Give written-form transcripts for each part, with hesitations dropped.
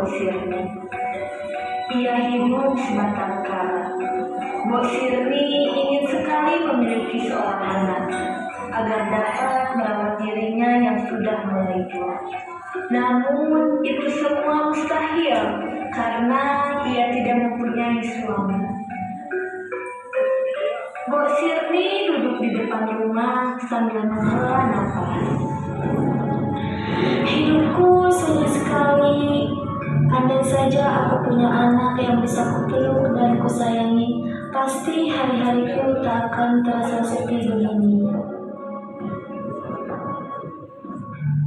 Mbok Sirni. Ia hidup sebatang kara. Mbok Sirni ingin sekali memiliki seorang anak agar dapat merawat dirinya yang sudah mulai tua. Namun itu semua mustahil karena ia tidak mempunyai suami. Mbok Sirni duduk di depan rumah sambil menghela nafas. Hidupku sunyi sekali. Andai saja aku punya anak yang bisa kupeluk dan kusayangi, pasti hari-hariku tak akan terasa sepi begini.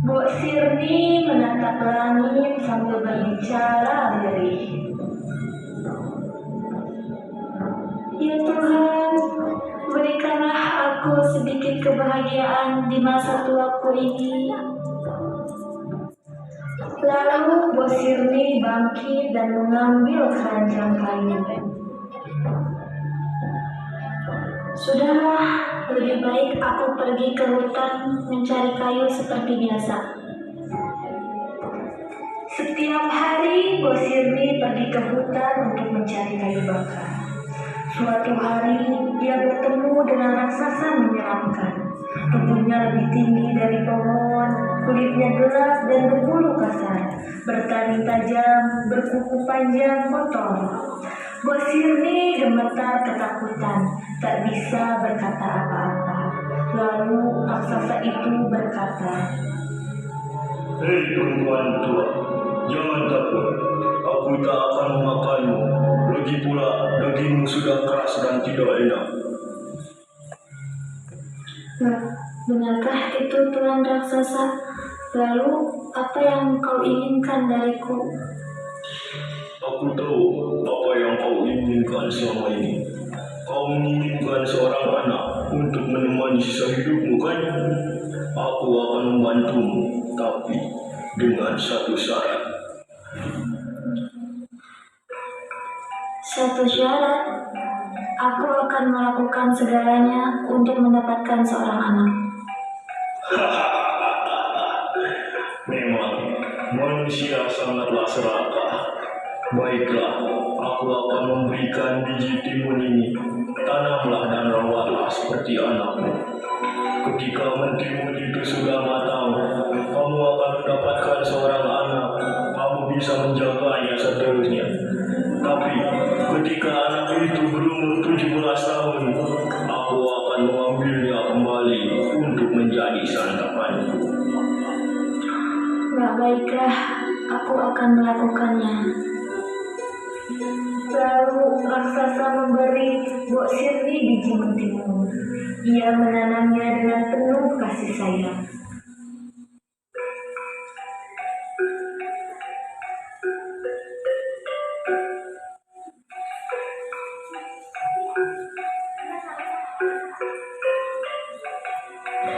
Mbok Sirni menatap langit sambil berbicara lirih. Ya Tuhan, berikanlah aku sedikit kebahagiaan di masa tuaku ini. Lalu Mbok Sirni bangkit dan mengambil keranjang kayu. Sudahlah, lebih baik aku pergi ke hutan mencari kayu seperti biasa. Setiap hari Mbok Sirni pergi ke hutan untuk mencari kayu bakar. Suatu hari ia bertemu dengan raksasa menyeramkan. Tubuhnya lebih tinggi dari pohon, kulitnya gelap dan berbulu kasar, bertaring tajam, berkuku panjang kotor. Mbok Sirni gemetar ketakutan, tak bisa berkata apa-apa. Lalu raksasa itu berkata, "Hei perempuan tua, jangan takut. Aku tak akan memakanmu. Lagi pula dagingmu sudah keras dan tidak enak." Benarkah itu Tuan raksasa? Lalu apa yang kau inginkan dariku? Aku tahu apa yang kau inginkan selama ini. Kau menginginkan seorang anak untuk menemani sisa hidupmu, kan? Aku akan membantumu, tapi dengan satu syarat. Satu syarat? Aku akan melakukan segalanya untuk mendapatkan seorang anak. Memang manusia sangatlah serakah. Baiklah, aku akan memberikan biji timun ini. Tanamlah dan rawatlah seperti anakmu. Ketika mentimun itu sudah matang, kamu akan mendapatkan seorang anak. Kamu bisa menjaganya seterusnya. Tapi ketika anak itu berumur 17 tahun, aku akan mengambilnya kembali untuk menjadi santapanku. Baiklah, aku akan melakukannya. Lalu raksasa memberi Mbok Sirni biji mentimun. Ia menanamnya dengan penuh kasih sayang.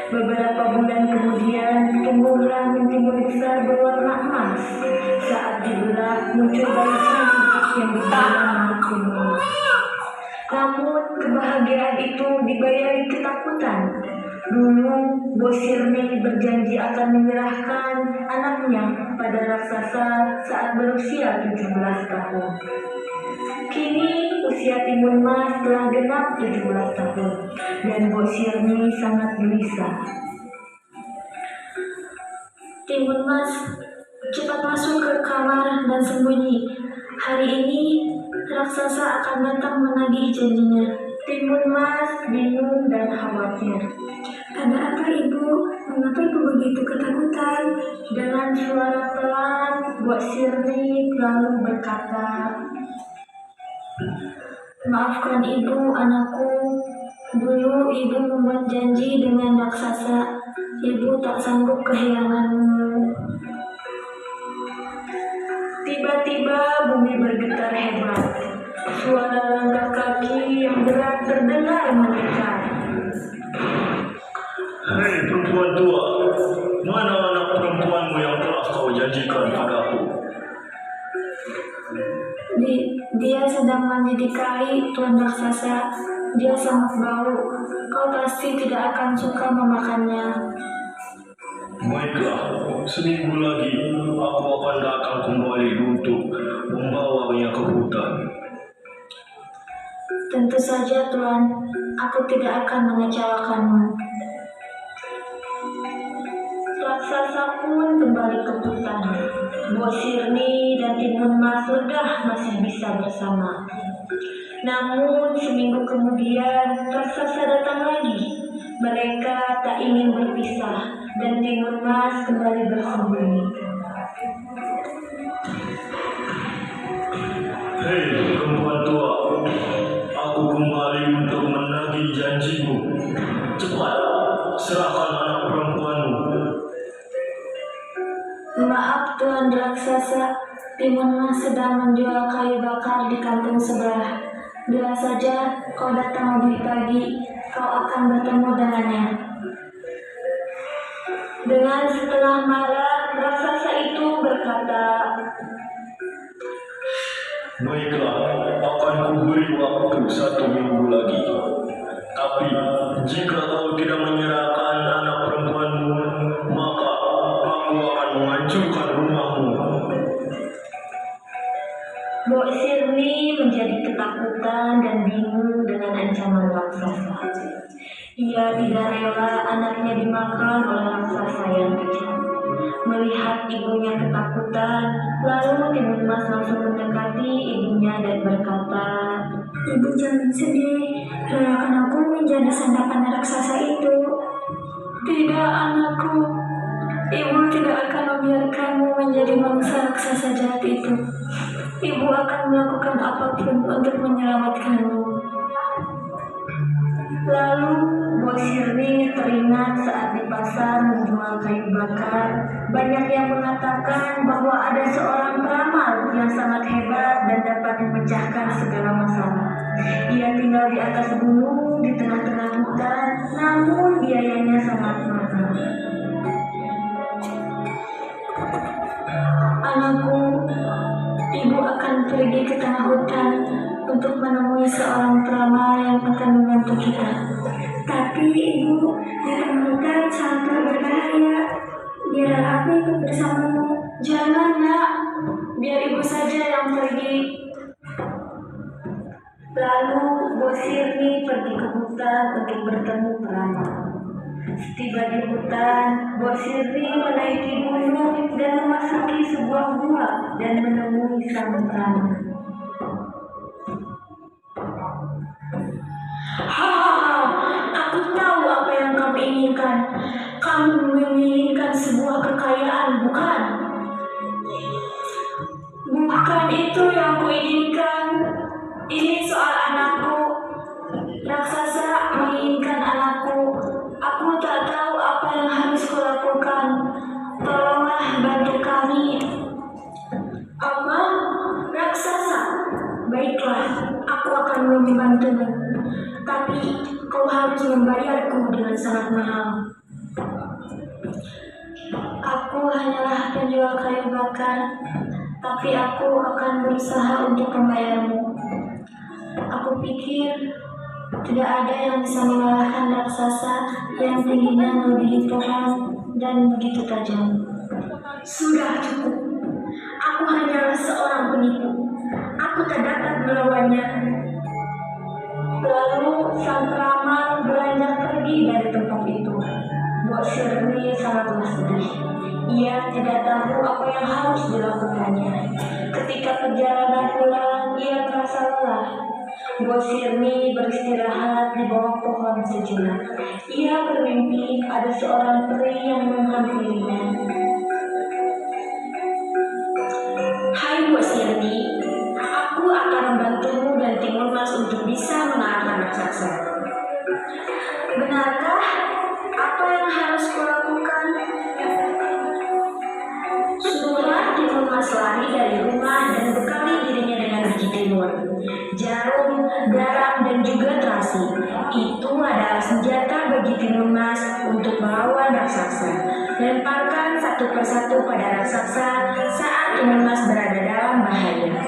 Beberapa bulan kemudian, tumbuhlah mentimun besar berwarna emas. Saat dibelah, muncul bayi cantik yang bernama Timun. Namun, kebahagiaan itu dibayari ketakutan. Dulu, Mbok Sirni berjanji akan menyerahkan anaknya pada raksasa saat berusia 17 tahun. Kini usia Timun Mas telah genap 17 tahun dan Mbok Sirni sangat gelisah. Timun Mas, cepat masuk ke kamar dan sembunyi. Hari ini raksasa akan datang menagih janjinya. Timun Mas bingung dan khawatir. Ada apa ibu? Mengapa ibu begitu ketakutan? Dengan suara pelan, Mbok Sirni lalu berkata, "Maafkan ibu, anakku. Dulu ibu membuat janji dengan raksasa. Ibu tak sanggup kehilanganmu." Tiba-tiba bumi bergetar hebat. Suara langkah kaki yang berat terdengar mendekat. Hei perempuan tua, mana anak perempuanmu yang telah kau janjikan padaku? Dia sedang mandi di kali, Tuan raksasa. Dia sangat bau. Kau pasti tidak akan suka memakannya. Baiklah, seminggu lagi aku akan datang kembali untuk membawanya ke hutan. Tentu saja Tuan, aku tidak akan mengecewakanmu. Raksasa pun kembali ke hutan. Bo Sirni dan Timun Mas Legah masih bisa bersama. Namun seminggu kemudian raksasa datang lagi. Mereka tak ingin berpisah dan Timun Mas kembali bersembunyi. Hei perempuan tua, aku kembali untuk menagih janjimu. Cepat, serahkan anak perempuanmu. Maaf Tuan raksasa, Timun Mas sedang menjual kayu bakar di kampung sebelah. Bila saja kau datang lebih pagi, kau akan bertemu dengannya. Dengan setengah marah, raksasa itu berkata, Baiklah, akan kuberi waktu 1 minggu lagi. Tapi jika kau tidak menyerahkan anak perempuanmu, maka aku akan menghancurkan rumahmu. Bo Sirni menjadi ketakutan dan bingung dengan ancaman raksasa. Ia tidak rela anaknya dimakan oleh raksasa yang kejam. Melihat ibunya ketakutan, lalu Timun Mas langsung mendekati ibunya dan berkata, Ibu jangan sedih, relakan aku menjadi sandapan raksasa itu. Tidak anakku, ibu tidak akan membiarkanmu menjadi mangsa raksasa jahat itu. Ibu akan melakukan apapun untuk menyelamatkanmu. Lalu Bo Sirni teringat saat di pasar menjual kayu bakar, banyak yang mengatakan bahwa ada seorang peramal yang sangat hebat dan dapat memecahkan segala masalah. Ia tinggal di atas gunung di tengah-tengah hutan, namun biayanya sangat mahal. Anakku, ibu akan pergi ke tengah hutan untuk menemui seorang peramal yang akan membantu kita. Tapi ibu, di tengah hutan sangat berbahaya. Biar aku ikut bersamamu. Jangan nak, biar ibu saja yang pergi. Lalu Bo Sirni pergi ke hutan untuk bertemu peramal. Setiba di hutan, Bo Sirni menaiki gunung dan memasuki sebuah gua dan menemui sang peramal. Hahaha, aku tahu apa yang kamu inginkan. Kamu menginginkan sebuah kekayaan, bukan? Bukan itu yang kuinginkan. Ini soal anakku. Raksasa menginginkan anakku. Aku tak tahu apa yang harus kulakukan. Tolonglah bantu kami. Apa? Raksasa? Baiklah, aku akan membantumu. Tapi kau harus membayarku dengan sangat mahal. Aku hanyalah penjual kayu bakar, tapi aku akan berusaha untuk membayarmu. Aku pikir tidak ada yang bisa mengalahkan raksasa yang tingginya melebihi pohon dan begitu tajam. Sudah cukup. Aku hanyalah seorang penipu. Aku tak dapat melawannya. Lalu sang peramal beranjak pergi dari tempat itu. Bo Sirni sangatlah sedih. Ia tidak tahu apa yang harus dilakukannya. Ketika perjalanan pulang, ia merasa lelah. Bo Sirni beristirahat di bawah pohon sejenak. Ia bermimpi ada seorang peri yang menghampirinya. Hai Bo Sirni, aku akan membantumu dan Timun Mas untuk bisa mengalahkan raksasa. Benarkah? Apa yang harus kulakukan? Suruhlah Timun Mas lari dari rumah dan bekali dirinya dengan biji timun, jarum, garam, dan juga terasi. Itu adalah senjata bagi Timun Mas untuk melawan raksasa. Lemparkan satu persatu pada raksasa saat Timun Mas berada dalam bahaya.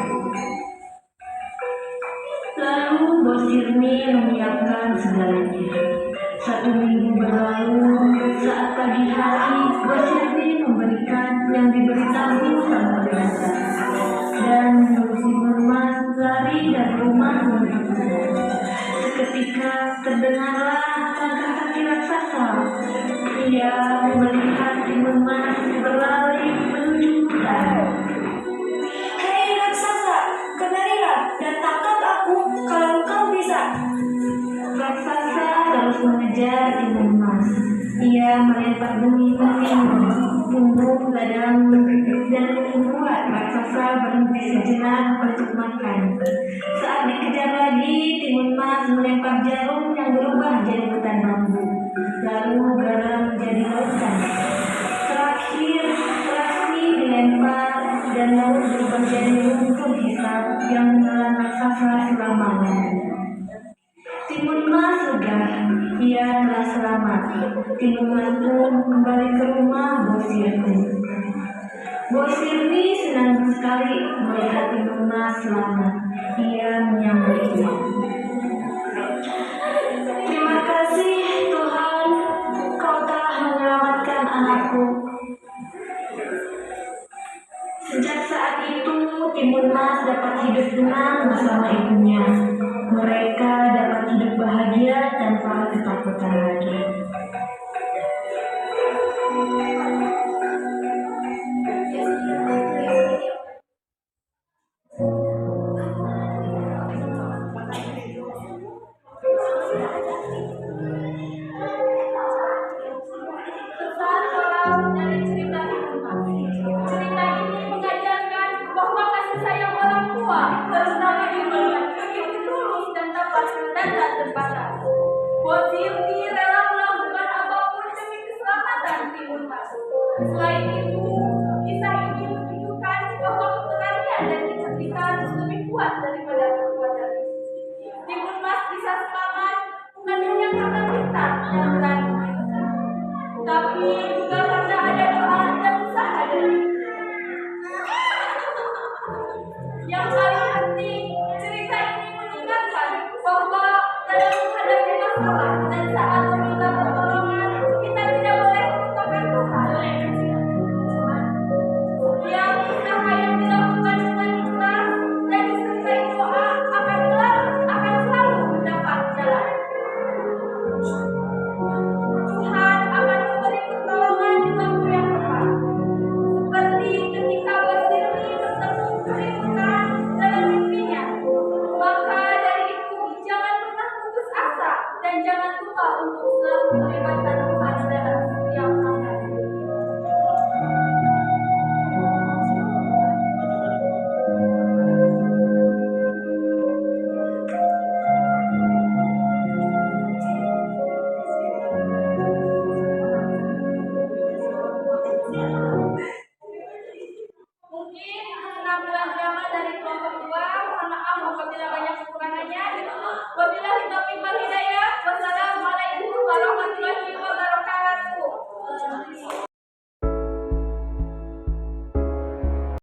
Lalu Bo Sirni menyiapkan segalanya. Satu minggu berlalu, saat pagi hari, Bos Silvi memberikan yang diberitahu sang pengantar dan si Mas lari dari rumah menuju kebun. Seketika terdengarlah langkah kaki raksasa. Ia melihat si Mas berlari menuju hutan. Hei raksasa, kemarilah dan tangkap aku kalau kau bisa. Raksasa terus mengejar Timun Mas. Ia melempar benih-benih bumbu ladang dan membuat raksasa berhenti sejenak untuk makan. Saat dikejar lagi, Timun Mas melempar jarum yang berubah jadi hutan bambu, lalu garam menjadi lautan. Terakhir, terasi dilempar dan laut berubah jadi lumpur hisap yang menelan raksasa selamanya. Timun Mas lega, ia telah selamat. Timun Mas pun kembali ke rumah Bos Silvi. Bos Silvi senang sekali melihat Timun Mas selamat. Ia menyambutnya. Terima kasih Tuhan, kau telah menyelamatkan anakku. Sejak saat itu, Timun Mas dapat hidup tenang bersama ibunya. Mereka dapat hidup bahagia tanpa ketakutan lagi. Pesan moral dari cerita Timun Mas. Cerita ini mengajarkan bahwa kasih sayang orang tua, terutama ibu, begitu tulus dan tak terbatas. Bos Silvi rela melakukan apapun demi keselamatan Timun Mas. Selain itu, kisah ini menunjukkan bahwa keberanian dan kecerdikan lebih kuat daripada kekuatan fisik. Timun Mas bisa selamat bukan hanya karena pintar dan berani, tapi juga karena ada doa dan usaha dari. Yang paling penting, cerita ini mengingatkan bahwa dalam menghadapi masalah dan saat meminta pertolongan, kita tidak boleh melupakan Tuhan. Setiap usaha yang dilakukan dengan ikhlas dan disertai doa akan selalu mendapat jalan. Tuhan akan memberi pertolongan di waktu yang tepat. Seperti ketika Bos Silvi bertemu keributan dalam mimpinya. Maka dari itu, jangan pernah putus asa dan jangan lupa untuk selalu melibatkan Tuhan dalam setiap langkah. Mungkin penampilan drama dari kelompok 2, mohon maaf apabila banyak kekurangannya. Wabillahi taufiq wal hidayah. Wassalamualaikum warahmatullahi wabarakatuh.